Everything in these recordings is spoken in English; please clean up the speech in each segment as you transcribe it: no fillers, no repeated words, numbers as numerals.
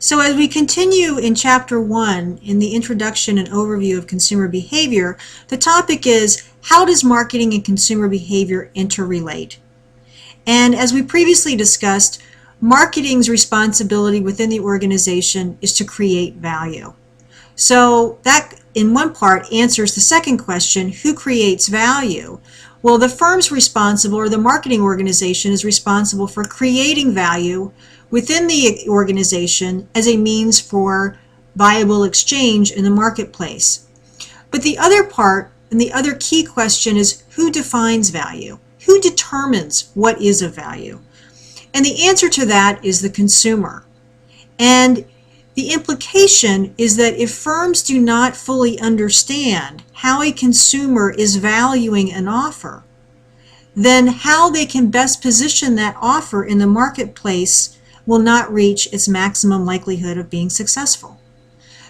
So as we continue in Chapter 1 in the introduction and overview of consumer behavior, the topic is how does marketing and consumer behavior interrelate? And as we previously discussed, marketing's responsibility within the organization is to create value. So that in one part answers the second question, who creates value? Well, the firm's responsible, or the marketing organization is responsible for creating value within the organization as a means for viable exchange in the marketplace. But the other part and the other key question is who defines value? Who determines what is of value? And the answer to that is the consumer. And the implication is that if firms do not fully understand how a consumer is valuing an offer, then how they can best position that offer in the marketplace will not reach its maximum likelihood of being successful.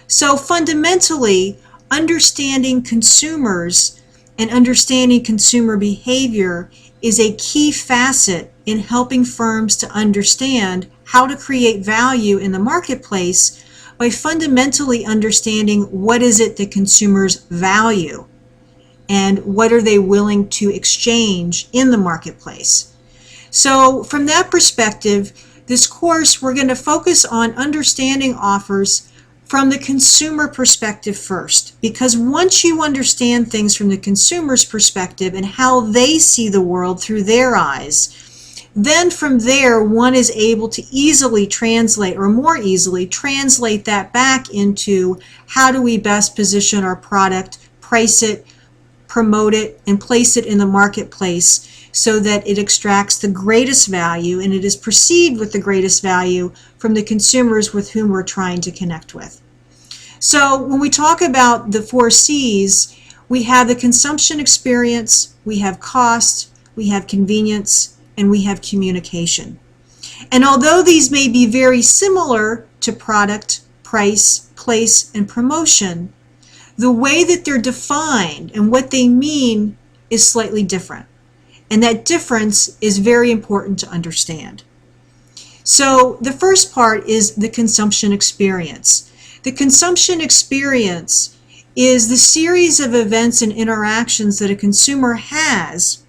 So fundamentally, understanding consumers and understanding consumer behavior is a key facet in helping firms to understand how to create value in the marketplace by fundamentally understanding what is it that consumers value and what are they willing to exchange in the marketplace. So from that perspective, this course we're going to focus on understanding offers from the consumer perspective first, because once you understand things from the consumer's perspective and how they see the world through their eyes, then from there one is able to easily translate, or more easily translate that back into how do we best position our product, price it, promote it, and place it in the marketplace so that it extracts the greatest value and it is perceived with the greatest value from the consumers with whom we're trying to connect with. So when we talk about the 4 C's, we have the consumption experience, we have cost, we have convenience, and we have communication. And although these may be very similar to product, price, place, and promotion, the way that they're defined and what they mean is slightly different. And that difference is very important to understand. So the first part is the consumption experience. The consumption experience is the series of events and interactions that a consumer has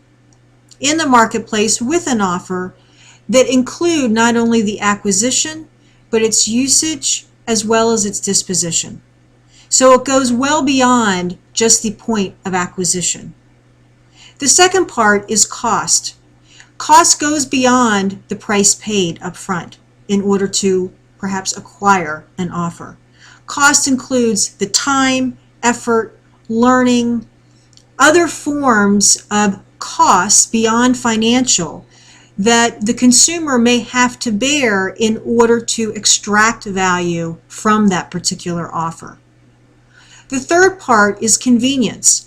in the marketplace with an offer that include not only the acquisition, but its usage as well as its disposition. So it goes well beyond just the point of acquisition. The second part is cost. Cost goes beyond the price paid up front in order to perhaps acquire an offer. Cost includes the time, effort, learning, other forms of costs beyond financial that the consumer may have to bear in order to extract value from that particular offer. The third part is convenience.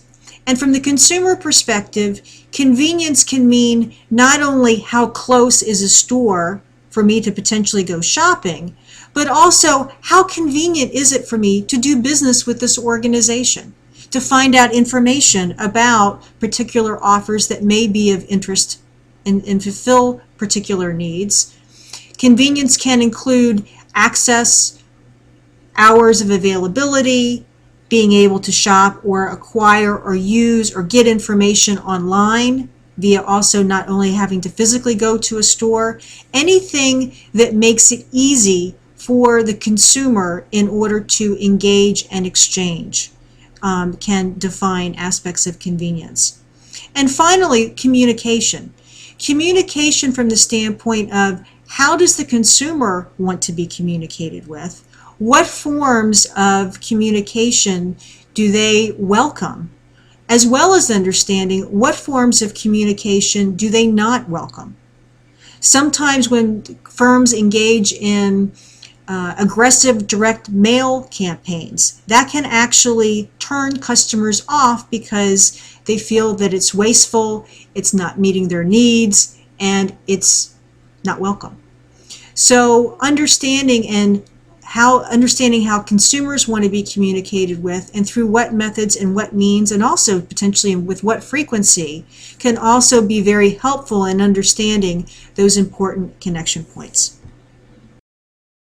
And from the consumer perspective, convenience can mean not only how close is a store for me to potentially go shopping, but also how convenient is it for me to do business with this organization, to find out information about particular offers that may be of interest and fulfill particular needs. Convenience can include access, hours of availability, being able to shop or acquire or use or get information online via also not only having to physically go to a store, anything that makes it easy for the consumer in order to engage and exchange can define aspects of convenience. And finally, communication. Communication from the standpoint of how does the consumer want to be communicated with? What forms of communication do they welcome? As well as understanding what forms of communication do they not welcome. Sometimes when firms engage in aggressive direct mail campaigns, that can actually turn customers off because they feel that it's wasteful, it's not meeting their needs, and it's not welcome. So understanding how consumers want to be communicated with and through what methods and what means, and also potentially with what frequency, can also be very helpful in understanding those important connection points.